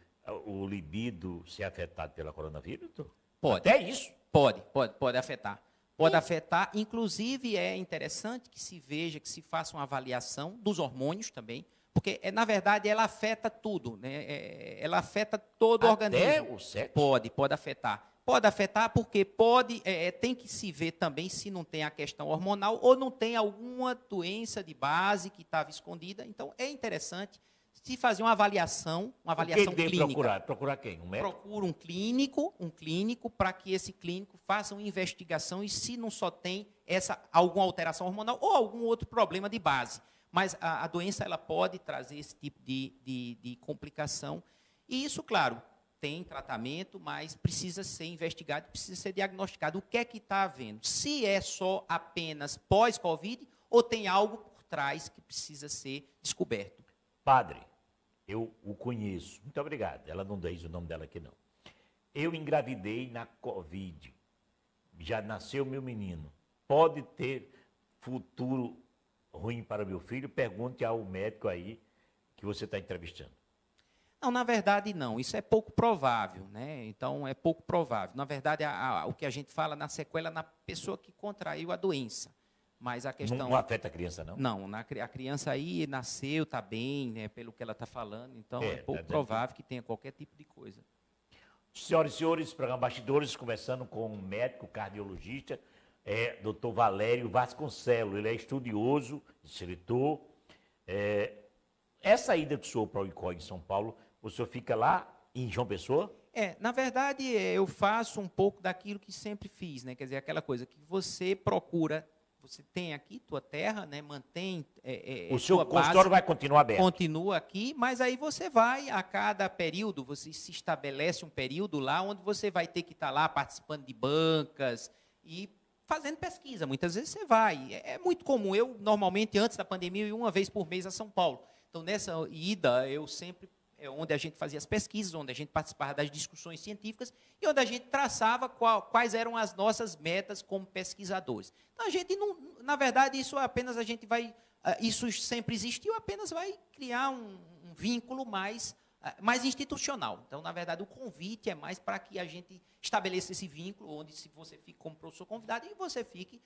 o libido ser afetado pela coronavírus, doutor? Pode. Até isso? Pode afetar. Pode afetar, inclusive é interessante que se veja, que se faça uma avaliação dos hormônios também, porque, na verdade, ela afeta tudo, né? Ela afeta todo o organismo. Até o sexo? Pode afetar. Pode afetar porque tem que se ver também se não tem a questão hormonal ou não tem alguma doença de base que estava escondida. Então, é interessante se fazer uma avaliação clínica. Procurar quem? Um médico? Procura um clínico para que esse clínico faça uma investigação e se não só tem alguma alteração hormonal ou algum outro problema de base. Mas a doença ela pode trazer esse tipo de complicação. E isso, claro, tem tratamento, mas precisa ser investigado, precisa ser diagnosticado. O que é que está havendo? Se é só apenas pós-Covid ou tem algo por trás que precisa ser descoberto. Padre, eu o conheço. Muito obrigado. Ela não diz o nome dela aqui, não. Eu engravidei na Covid. Já nasceu meu menino. Pode ter futuro ruim para meu filho? Pergunte ao médico aí que você está entrevistando. Não, na verdade, não. Isso é pouco provável, né? Então, é pouco provável. Na verdade, o que a gente fala na sequela na pessoa que contraiu a doença. Mas a questão... Não afeta a criança, não? Não, a criança aí nasceu, está bem, né, pelo que ela está falando. Então, é pouco provável que tenha qualquer tipo de coisa. Senhoras e senhores, programa Bastidores, conversando com um médico cardiologista, Dr. Valério Vasconcelos. Ele é estudioso, escritor. Essa ida do senhor para o ICOR em São Paulo, o senhor fica lá em João Pessoa? Na verdade, eu faço um pouco daquilo que sempre fiz, né? Quer dizer, aquela coisa que você procura, você tem aqui tua terra, né? Mantém o seu consultório vai continuar aberto? Continua aqui, mas aí você vai, a cada período, você se estabelece um período lá, onde você vai ter que estar lá participando de bancas e fazendo pesquisa. Muitas vezes você vai. É muito comum. Eu, normalmente, antes da pandemia, ia uma vez por mês a São Paulo. Então, nessa ida, eu sempre... onde a gente fazia as pesquisas, onde a gente participava das discussões científicas e onde a gente traçava quais eram as nossas metas como pesquisadores. Então, a gente não... Na verdade, isso apenas a gente vai... Isso sempre existiu, apenas vai criar um vínculo mais institucional. Então, na verdade, o convite é mais para que a gente estabeleça esse vínculo, onde se você fique como professor convidado e você fique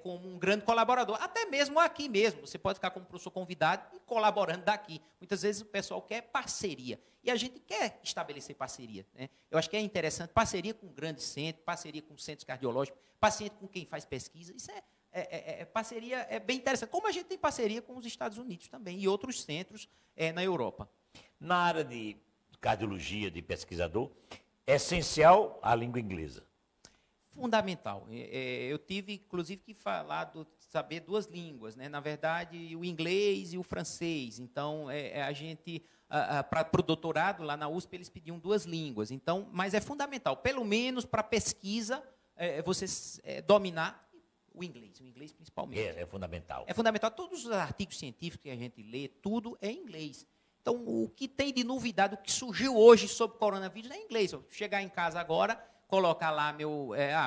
como um grande colaborador. Até mesmo aqui mesmo, você pode ficar como professor convidado e colaborando daqui. Muitas vezes o pessoal quer parceria, e a gente quer estabelecer parceria, né? Eu acho que é interessante, parceria com grandes centros, parceria com centros cardiológicos, parceria com quem faz pesquisa, isso parceria é bem interessante, como a gente tem parceria com os Estados Unidos também, e outros centros na Europa. Na área de cardiologia, de pesquisador, é essencial a língua inglesa. Fundamental. Eu tive, inclusive, que falar saber 2 línguas, né? Na verdade, o inglês e o francês. Então, a gente, para o doutorado, lá na USP, eles pediam 2 línguas. Então, mas é fundamental, pelo menos para pesquisa, você dominar o inglês principalmente. É fundamental. É fundamental. Todos os artigos científicos que a gente lê, tudo é em inglês. Então, o que tem de novidade, o que surgiu hoje sobre o coronavírus é em inglês. Eu chegar em casa agora, colocar lá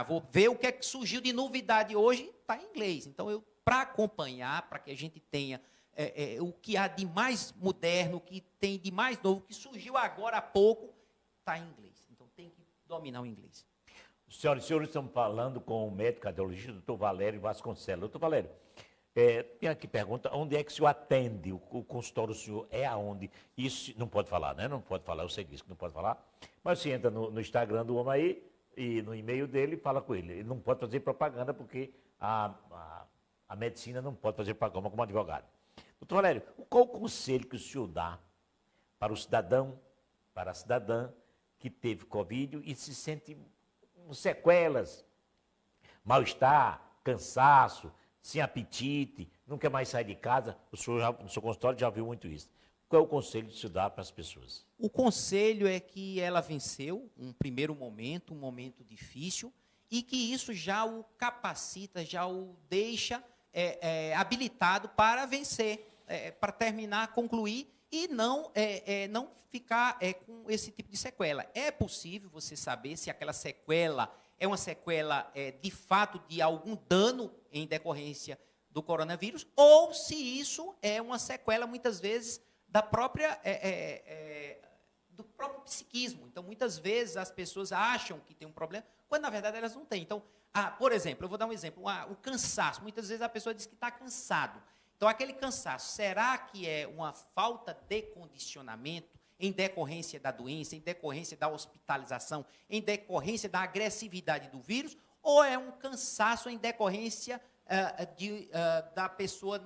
vou ver o que é que surgiu de novidade hoje, está em inglês. Então, para acompanhar, para que a gente tenha o que há de mais moderno, o que tem de mais novo, o que surgiu agora há pouco, está em inglês. Então, tem que dominar o inglês. Senhoras e senhores, estamos falando com o médico cardiologista, doutor Valério Vasconcelos. Doutor Valério, tem aqui pergunta, onde é que o senhor atende? O consultório do senhor é aonde? Isso não pode falar, né? Não pode falar, eu sei disso que não pode falar. Mas você entra no Instagram do homem aí, e no e-mail dele, fala com ele. Ele não pode fazer propaganda, porque a medicina não pode fazer propaganda como advogado. Doutor Valério, qual o conselho que o senhor dá para o cidadão, para a cidadã que teve Covid e se sente sequelas, mal-estar, cansaço, sem apetite, não quer mais sair de casa? O senhor, no seu consultório, já viu muito isso. Qual é o conselho que o senhor dá para as pessoas? O conselho é que ela venceu um primeiro momento, um momento difícil, e que isso já o capacita, já o deixa habilitado para vencer, para terminar, concluir e não ficar com esse tipo de sequela. É possível você saber se aquela sequela é uma sequela de fato de algum dano em decorrência do coronavírus, ou se isso é uma sequela, muitas vezes, da própria, do próprio psiquismo. Então, muitas vezes, as pessoas acham que tem um problema, quando, na verdade, elas não têm. Então, por exemplo, eu vou dar um exemplo, o cansaço. Muitas vezes a pessoa diz que está cansado. Então, aquele cansaço, será que é uma falta de condicionamento em decorrência da doença, em decorrência da hospitalização, em decorrência da agressividade do vírus, ou é um cansaço em decorrência da pessoa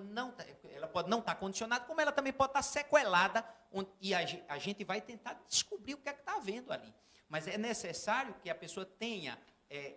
ela pode não estar condicionada, como ela também pode estar sequelada, e a gente vai tentar descobrir o que é que está havendo ali. Mas é necessário que a pessoa tenha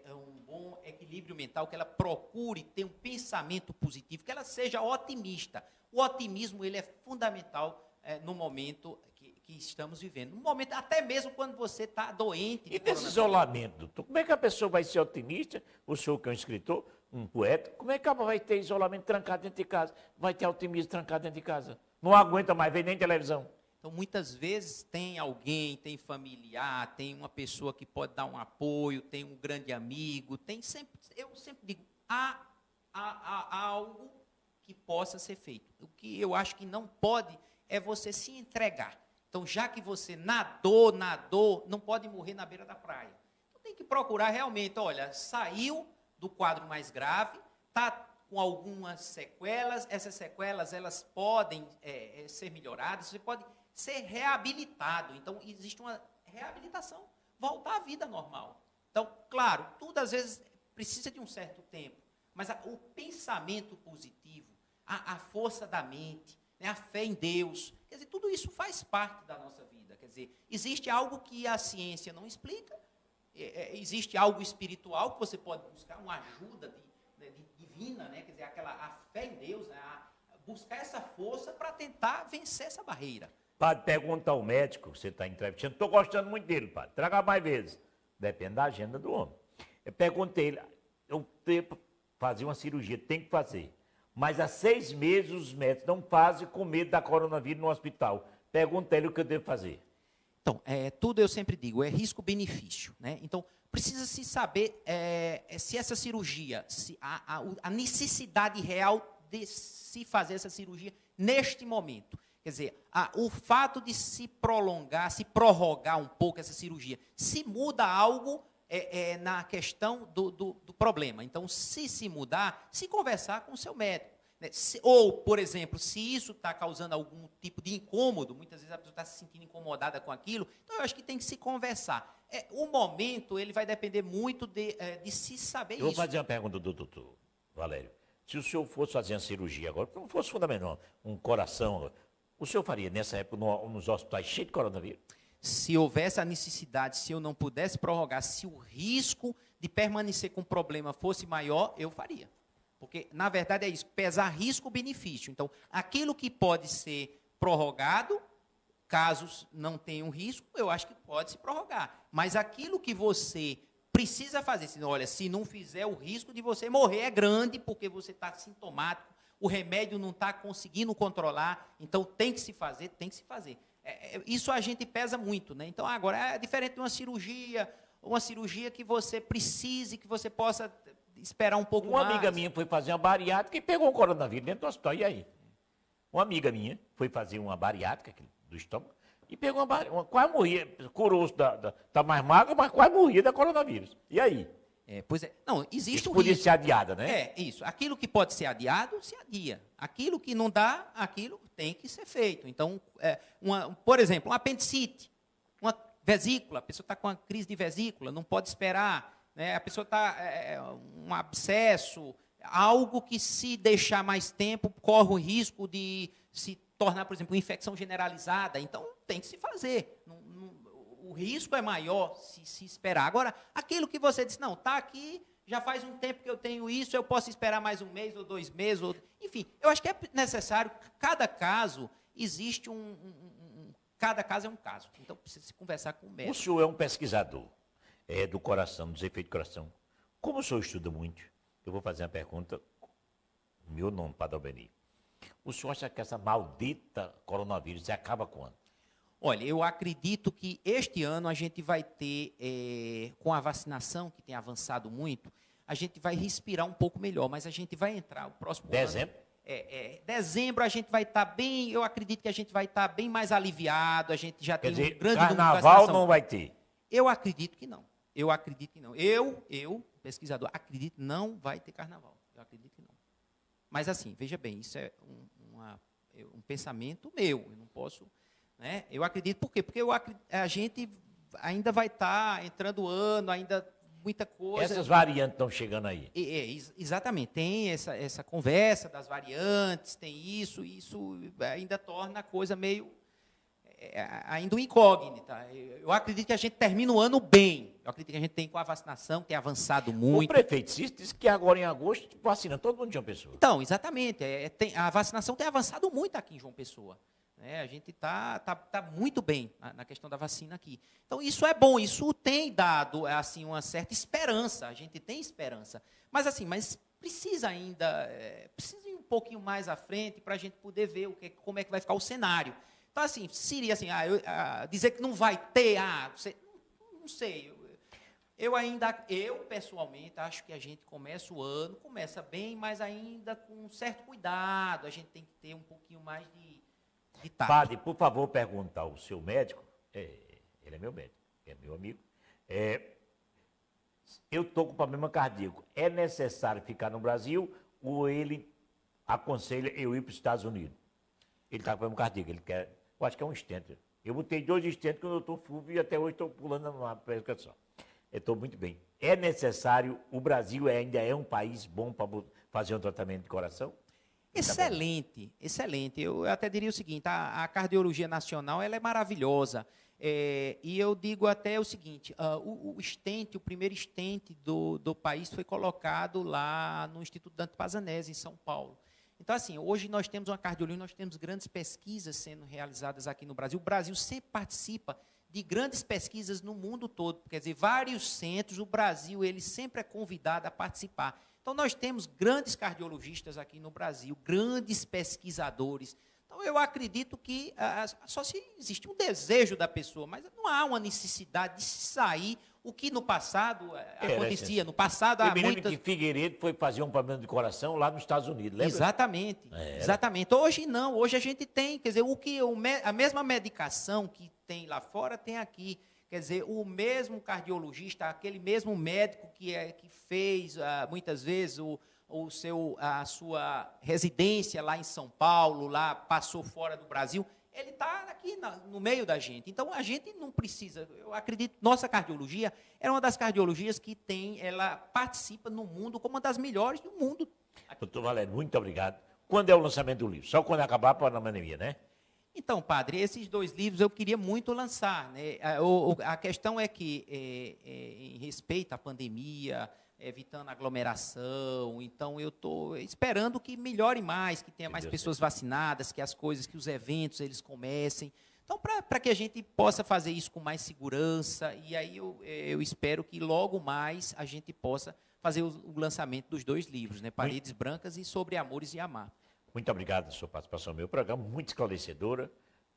um bom equilíbrio mental, que ela procure ter um pensamento positivo, que ela seja otimista. O otimismo ele é fundamental no momento que estamos vivendo. No momento, até mesmo quando você está doente. E nesse isolamento, doutor, como é que a pessoa vai ser otimista? O senhor que é um escritor, um poeta, como é que ela vai ter isolamento trancado dentro de casa? Vai ter otimismo trancado dentro de casa? Não aguenta mais ver nem televisão. Então, muitas vezes tem alguém, tem familiar, tem uma pessoa que pode dar um apoio, tem um grande amigo, eu sempre digo, há algo que possa ser feito. O que eu acho que não pode é você se entregar. Então, já que você nadou, não pode morrer na beira da praia. Então, tem que procurar realmente, olha, saiu do quadro mais grave, está com algumas sequelas, essas sequelas elas podem ser melhoradas, você pode ser reabilitado. Então, existe uma reabilitação, voltar à vida normal. Então, claro, tudo às vezes precisa de um certo tempo, mas o pensamento positivo, a força da mente, a fé em Deus, quer dizer, tudo isso faz parte da nossa vida. Quer dizer, existe algo que a ciência não explica, existe algo espiritual que você pode buscar, uma ajuda divina, né? Quer dizer, a fé em Deus, né? Buscar essa força para tentar vencer essa barreira. Padre, pergunta ao médico que você está entrevistando, estou gostando muito dele, padre, traga mais vezes. Depende da agenda do homem. Eu perguntei ele, eu tenho que fazer uma cirurgia, tem que fazer. Mas há 6 meses os médicos não fazem com medo da coronavírus no hospital. Pergunta ele o que eu devo fazer. Então, tudo eu sempre digo, é risco-benefício, né? Então, precisa-se saber se essa cirurgia, se a necessidade real de se fazer essa cirurgia neste momento. Quer dizer, o fato de se prorrogar um pouco essa cirurgia, se muda algo na questão do problema. Então, se mudar, se conversar com o seu médico. Né? Ou, por exemplo, se isso está causando algum tipo de incômodo, muitas vezes a pessoa está se sentindo incomodada com aquilo, então eu acho que tem que se conversar. O momento, ele vai depender muito de se saber isso. Eu vou fazer uma pergunta do doutor Valério. Se o senhor fosse fazer uma cirurgia agora, não fosse fundamental, um coração, o senhor faria nessa época nos hospitais cheios de coronavírus? Se houvesse a necessidade, se eu não pudesse prorrogar, se o risco de permanecer com o problema fosse maior, eu faria. Porque, na verdade, é isso, pesar risco-benefício. Então, aquilo que pode ser prorrogado, casos não tenham risco, eu acho que pode se prorrogar. Mas aquilo que você precisa fazer, olha, se não fizer, o risco de você morrer é grande, porque você está sintomático, o remédio não está conseguindo controlar, então tem que se fazer, tem que se fazer. Isso a gente pesa muito, né? Então, agora, é diferente de uma cirurgia que você precise, que você possa esperar um pouco mais. Uma amiga minha foi fazer uma bariátrica e pegou um coronavírus dentro do hospital, e aí? Uma amiga minha foi fazer uma bariátrica do estômago e pegou quase morria, curou-se, tá mais magra, mas quase morria da coronavírus. E aí? Pois é. Não, existe isso um podia risco. ser adiada, né? Isso. Aquilo que pode ser adiado, se adia. Aquilo que não dá, aquilo tem que ser feito. Então, por exemplo, um apendicite, uma vesícula, a pessoa está com uma crise de vesícula, não pode esperar, né? A pessoa está um abscesso, algo que, se deixar mais tempo, corre o risco de se tornar, por exemplo, uma infecção generalizada. Então, tem que se fazer. O risco é maior se esperar. Agora, aquilo que você disse, não, está aqui, já faz um tempo que eu tenho isso, eu posso esperar mais um mês ou 2 meses. Enfim, eu acho que é necessário, cada caso, existe cada caso é um caso. Então, precisa se conversar com o médico. O senhor é um pesquisador do coração, dos efeitos do coração. Como o senhor estuda muito, eu vou fazer uma pergunta, meu nome, Padre Albeni. O senhor acha que essa maldita coronavírus acaba quando? Olha, eu acredito que este ano a gente vai ter, com a vacinação, que tem avançado muito, a gente vai respirar um pouco melhor, mas a gente vai entrar o próximo dezembro? ano. Dezembro a gente vai estar bem, eu acredito que a gente vai estar bem mais aliviado, a gente já tem um grande número de vacinação. Carnaval não vai ter? Eu acredito que não. Eu, pesquisador, acredito que não vai ter carnaval. Eu acredito que não. Mas assim, veja bem, isso é um pensamento meu, eu não posso... Né? Eu acredito, por quê? Porque a gente ainda vai estar entrando o ano, ainda muita coisa. Essas variantes estão chegando aí. Exatamente, tem essa conversa das variantes, tem isso ainda torna a coisa meio, ainda uma incógnita. Eu acredito que a gente termina o ano bem. Eu acredito que a gente tem, com a vacinação, tem avançado muito. O prefeito Cícero disse que agora em agosto vacina todo mundo de João Pessoa. Então, exatamente, a vacinação tem avançado muito aqui em João Pessoa. A gente está muito bem na questão da vacina aqui. Então, isso é bom, isso tem dado assim, uma certa esperança, a gente tem esperança. Mas, precisa ainda, precisa ir um pouquinho mais à frente para a gente poder ver como é que vai ficar o cenário. Então, assim, seria assim, dizer que não vai ter, não sei. Eu, pessoalmente, acho que a gente começa bem, mas ainda com um certo cuidado, a gente tem que ter um pouquinho mais de Padre, por favor, perguntar ao seu médico, ele é meu médico, é meu amigo, eu estou com problema cardíaco, é necessário ficar no Brasil ou ele aconselha eu ir para os Estados Unidos? Ele está com problema cardíaco, ele quer, eu acho que é um stent. Eu botei 2 stents quando eu estou fulvio e até hoje estou pulando numa pescação. Eu estou muito bem. É necessário, o Brasil ainda é um país bom para fazer um tratamento de coração? Excelente, excelente. Eu até diria o seguinte, a cardiologia nacional ela é maravilhosa. E eu digo até o seguinte, o primeiro stent do país foi colocado lá no Instituto Dante Pazanese, em São Paulo. Então, assim, hoje nós temos uma cardiologia, nós temos grandes pesquisas sendo realizadas aqui no Brasil. O Brasil sempre participa de grandes pesquisas no mundo todo. Quer dizer, vários centros, o Brasil ele sempre é convidado a participar. Então, nós temos grandes cardiologistas aqui no Brasil, grandes pesquisadores. Então, eu acredito que só se existe um desejo da pessoa, mas não há uma necessidade de sair o que no passado acontecia. No passado, há muitas... que Figueiredo foi fazer um problema de coração lá nos Estados Unidos, lembra? Exatamente, exatamente. Hoje não, hoje a gente tem, quer dizer, a mesma medicação que tem lá fora tem aqui. Quer dizer, o mesmo cardiologista, aquele mesmo médico que fez, muitas vezes, a sua residência lá em São Paulo, lá passou fora do Brasil, ele está aqui no meio da gente. Então, a gente não precisa, eu acredito, nossa cardiologia é uma das cardiologias que ela participa no mundo como uma das melhores do mundo. Doutor Valério, muito obrigado. Quando é o lançamento do livro? Só quando acabar a pandemia, né? Então, padre, esses 2 livros eu queria muito lançar, né? A questão é que, em respeito à pandemia, evitando aglomeração. Então, eu estou esperando que melhore mais, que tenha mais pessoas vacinadas, que as coisas, que os eventos, eles comecem. Então, para que a gente possa fazer isso com mais segurança, e aí eu espero que logo mais a gente possa fazer o lançamento dos 2 livros, né? Paredes Brancas e Sobre Amores e Amar. Muito obrigado pela sua participação no meu programa, muito esclarecedora.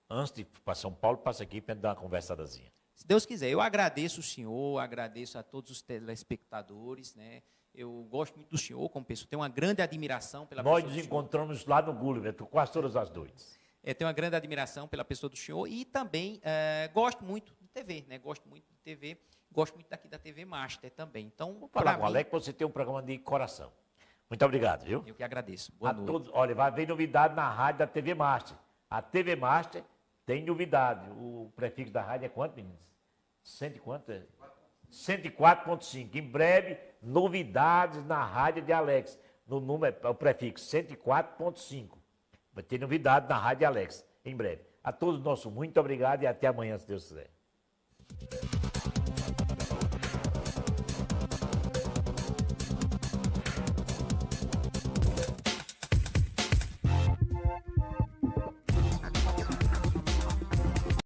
Antes de ir para São Paulo, passa aqui para dar uma conversadazinha. Se Deus quiser, eu agradeço o senhor, agradeço a todos os telespectadores, né? Eu gosto muito do senhor como pessoa, tenho uma grande admiração pela pessoa do senhor. Nós nos encontramos lá no Gulliver, quase todas as noites. Tenho uma grande admiração pela pessoa do senhor e também gosto muito de TV, né? Gosto muito de TV, gosto muito daqui da TV Master também. Então, vou falar com o Alex, você tem um programa de coração. Muito obrigado, viu? Eu que agradeço. Boa noite. Todos, olha, vai haver novidade na rádio da TV Master. A TV Master tem novidade. O prefixo da rádio é quanto, meninos? 100 quanto? 104.5. Em breve, novidades na rádio de Alex. No número, o prefixo 104.5. Vai ter novidade na rádio Alex, em breve. A todos nosso muito obrigado e até amanhã, se Deus quiser.